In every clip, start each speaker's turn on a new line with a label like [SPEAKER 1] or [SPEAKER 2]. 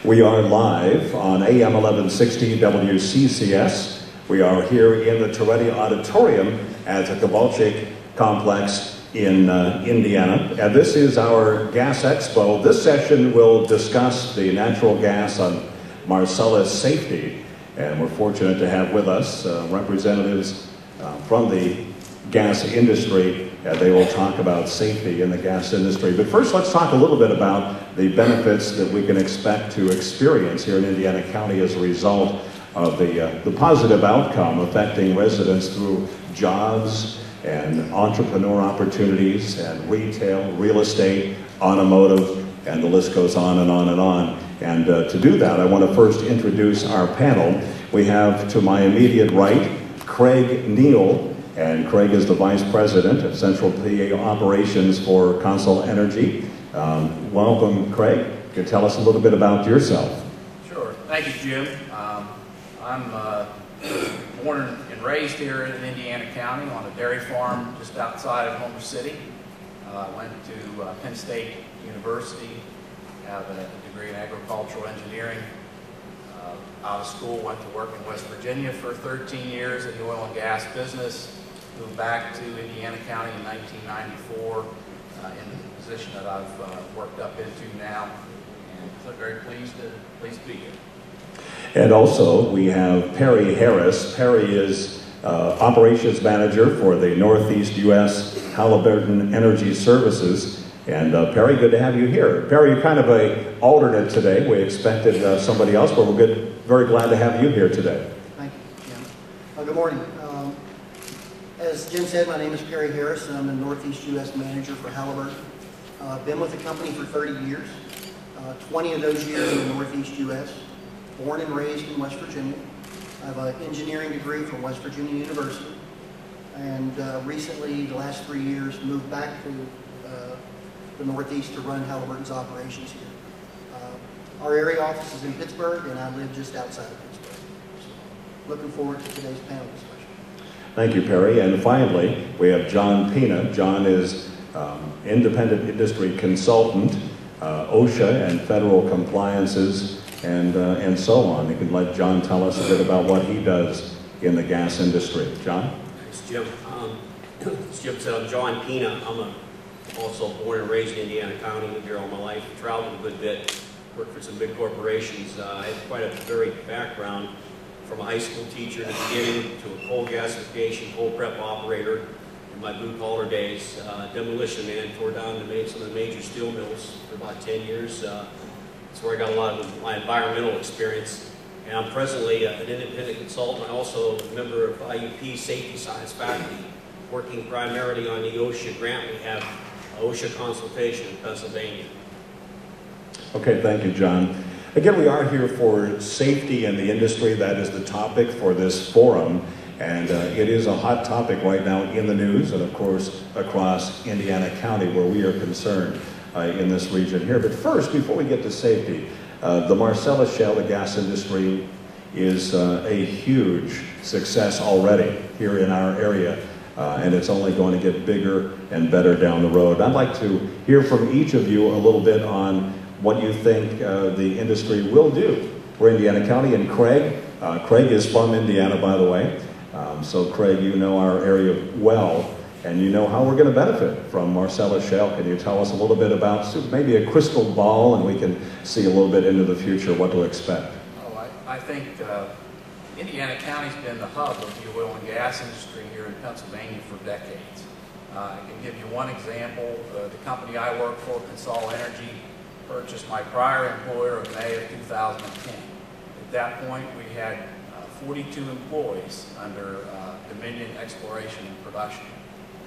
[SPEAKER 1] We are live on AM 1160 WCCS. We are here in the Toretti Auditorium at the Kowalczyk Complex in Indiana. And this is our Gas Expo. This session will discuss the natural gas on Marcellus safety. And we're fortunate to have with us representatives from the gas industry. They will talk about safety in the gas industry. But first, let's talk a little bit about the benefits that we can expect to experience here in Indiana County as a result of the positive outcome affecting residents through jobs and entrepreneur opportunities and retail, real estate, automotive, and the list goes on and on and on. And to do that, I want to first introduce our panel. We have to my immediate right, Craig Neal. And Craig is the Vice President of Central PA Operations for Consol Energy. Welcome, Craig. Can you tell us a little bit about yourself?
[SPEAKER 2] Sure. Thank you, Jim. I'm born and raised here in Indiana County on a dairy farm just outside of Homer City. I went to Penn State University, have a degree in agricultural engineering. Out of school, went to work in West Virginia for 13 years in the oil and gas business. Moved back to Indiana County in 1994 in the position that I've worked up into now, and so very pleased to be here.
[SPEAKER 1] And also we have Perry Harris. Perry is Operations Manager for the Northeast U.S. Halliburton Energy Services. And Perry, good to have you here. Perry, you're kind of an alternate today. We expected somebody else, but we're very glad to have you here today.
[SPEAKER 3] Thank you, Jim. Good morning. As Jim said, my name is Perry Harris, and I'm the Northeast U.S. Manager for Halliburton. I've been with the company for 30 years, 20 of those years in the Northeast U.S., born and raised in West Virginia. I have an engineering degree from West Virginia University, and recently, the last 3 years, moved back to the Northeast to run Halliburton's operations here. Our area office is in Pittsburgh, and I live just outside of Pittsburgh. So, looking forward to today's panel discussion.
[SPEAKER 1] Thank you, Perry. And finally, we have John Pina. John is independent industry consultant, OSHA and federal compliances, and so on. You can let John tell us a bit about what he does in the gas industry. John?
[SPEAKER 4] Thanks, Jim. As Jim said, I'm John Pina. I'm also born and raised in Indiana County, lived here all my life, traveled a good bit, worked for some big corporations. I had quite a varied background, from a high school teacher in the beginning to a coal gasification, coal prep operator in my blue-collar days, demolition man, tore down and made some of the major steel mills for about 10 years. That's where I got a lot of my environmental experience. And I'm presently an independent consultant. I'm also a member of IUP Safety Science faculty, working primarily on the OSHA grant. We have OSHA consultation in Pennsylvania.
[SPEAKER 1] Okay, thank you, John. Again, we are here for safety in the industry. That is the topic for this forum. And it is a hot topic right now in the news and, of course, across Indiana County where we are concerned in this region here. But first, before we get to safety, the Marcellus shale, the gas industry, is a huge success already here in our area. And it's only going to get bigger and better down the road. I'd like to hear from each of you a little bit on what you think the industry will do for Indiana County. And Craig is from Indiana, by the way. So Craig, you know our area well, and you know how we're going to benefit from Marcellus shale. Can you tell us a little bit about maybe a crystal ball, and we can see a little bit into the future what to expect?
[SPEAKER 2] Oh, I think Indiana County's been the hub of the oil and gas industry here in Pennsylvania for decades. I can give you one example. The company I work for, Consol Energy, purchased my prior employer in May of 2010. At that point, we had 42 employees under Dominion Exploration and Production.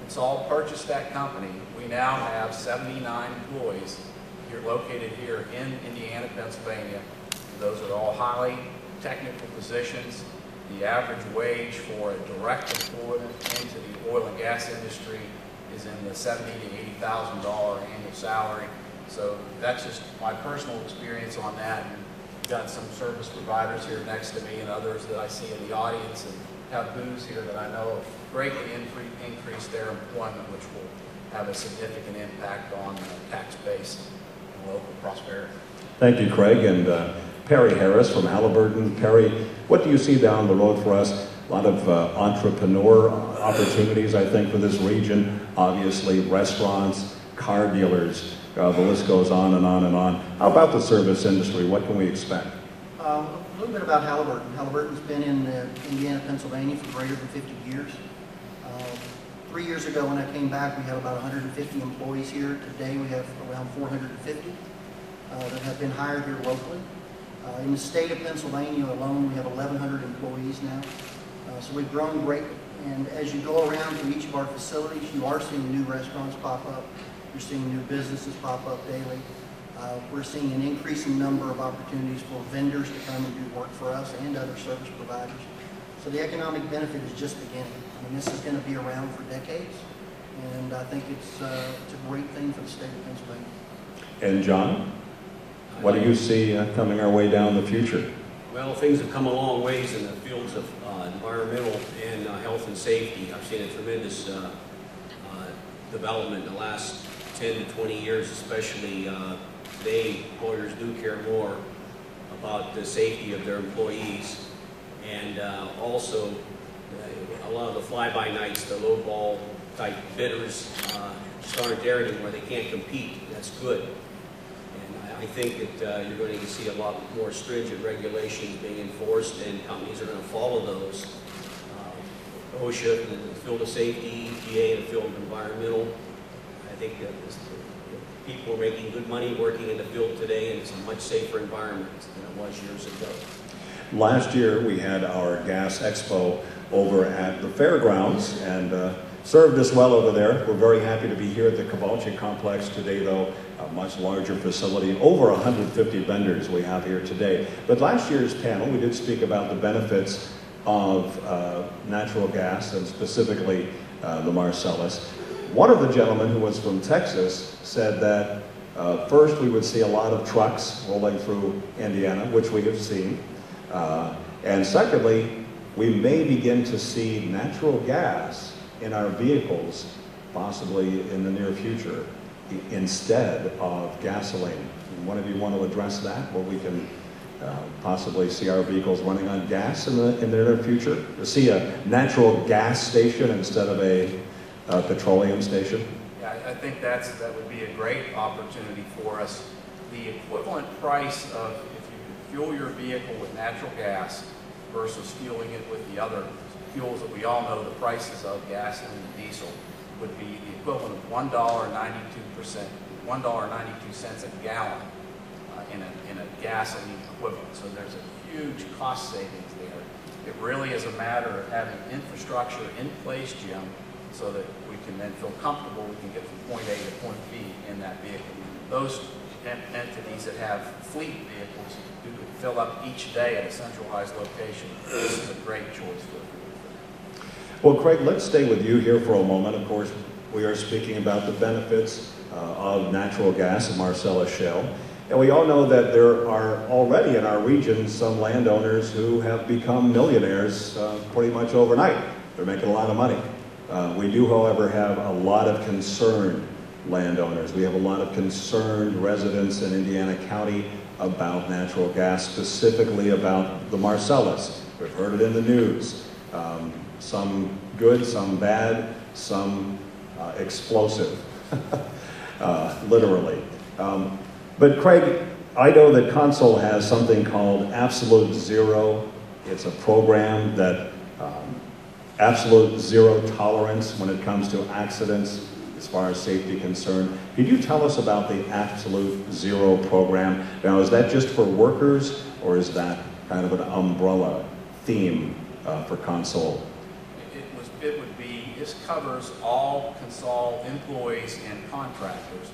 [SPEAKER 2] Consol purchased that company. We now have 79 employees here, located here in Indiana, Pennsylvania. Those are all highly technical positions. The average wage for a direct employment into the oil and gas industry is in the $70,000 to $80,000 annual salary. So that's just my personal experience on that. And got some service providers here next to me and others that I see in the audience, and have booths here that I know have greatly increased their employment, which will have a significant impact on the tax base and local prosperity.
[SPEAKER 1] Thank you, Craig. And Perry Harris from Halliburton. Perry, what do you see down the road for us? A lot of entrepreneur opportunities, I think, for this region. Obviously, restaurants, car dealers, the list goes on and on and on. How about the service industry? What can we expect?
[SPEAKER 3] A little bit about Halliburton. Halliburton's been in Indiana, Pennsylvania for greater than 50 years. 3 years ago when I came back, we had about 150 employees here. Today we have around 450 that have been hired here locally. In the state of Pennsylvania alone, we have 1,100 employees now. So we've grown greatly. And as you go around to each of our facilities, you are seeing new restaurants pop up. You're seeing new businesses pop up daily. We're seeing an increasing number of opportunities for vendors to come and do work for us and other service providers. So the economic benefit is just beginning. I mean, this is going to be around for decades, and I think it's a great thing for the state of Pennsylvania.
[SPEAKER 1] And John, what do you see coming our way down the future?
[SPEAKER 4] Well, things have come a long ways in the fields of environmental and health and safety. I've seen a tremendous development in the last 10 to 20 years, especially today. Employers do care more about the safety of their employees, and also a lot of the fly-by-nights, the low-ball type bidders just aren't there anymore. They can't compete. That's good. And I think that you're going to see a lot more stringent regulations being enforced, and companies are going to follow those. OSHA in the field of safety, EPA in the field of environmental. I think that people are making good money working in the field today, and it's a much safer environment than it was years ago.
[SPEAKER 1] Last year we had our gas expo over at the fairgrounds and served us well over there. We're very happy to be here at the Kowalczyk complex today, though, a much larger facility. Over 150 vendors we have here today. But last year's panel, we did speak about the benefits of natural gas, and specifically the Marcellus. One of the gentlemen, who was from Texas, said that first we would see a lot of trucks rolling through Indiana, which we have seen. And secondly, we may begin to see natural gas in our vehicles, possibly in the near future, instead of gasoline. One of you want to address that, where we can possibly see our vehicles running on gas in the near future? To see a natural gas station instead of a petroleum station?
[SPEAKER 2] Yeah, I think that would be a great opportunity for us. The equivalent price of if you fuel your vehicle with natural gas versus fueling it with the other fuels that we all know the prices of, gasoline and diesel, would be the equivalent of $1.92 a gallon in a gasoline equivalent. So there's a huge cost savings there. It really is a matter of having infrastructure in place, Jim, so that we can then feel comfortable we can get from point A to point B in that vehicle. Those entities that have fleet vehicles who can fill up each day at a centralized location, this is a great choice for them.
[SPEAKER 1] Well, Craig, let's stay with you here for a moment. Of course, we are speaking about the benefits of natural gas and Marcellus Shale. And we all know that there are already in our region some landowners who have become millionaires pretty much overnight. They're making a lot of money. We do, however, have a lot of concerned landowners. We have a lot of concerned residents in Indiana County about natural gas, specifically about the Marcellus. We've heard it in the news. Some good, some bad, some explosive, literally. But Craig, I know that Consol has something called Absolute Zero. It's a program that absolute zero tolerance when it comes to accidents as far as safety concerned. Could you tell us about the Absolute Zero program? Now, is that just for workers, or is that kind of an umbrella theme for Consol?
[SPEAKER 2] This covers all Consol employees and contractors.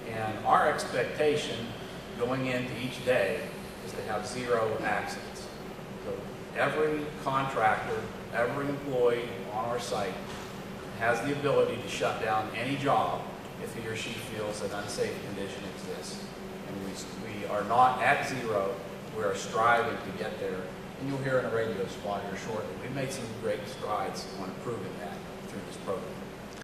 [SPEAKER 2] And our expectation going into each day is to have 0 accidents. So every contractor, every employee on our site has the ability to shut down any job if he or she feels an unsafe condition exists. And we are not at 0, we are striving to get there. And you'll hear in a radio spot here shortly. We've made some great strides on improving that through this program.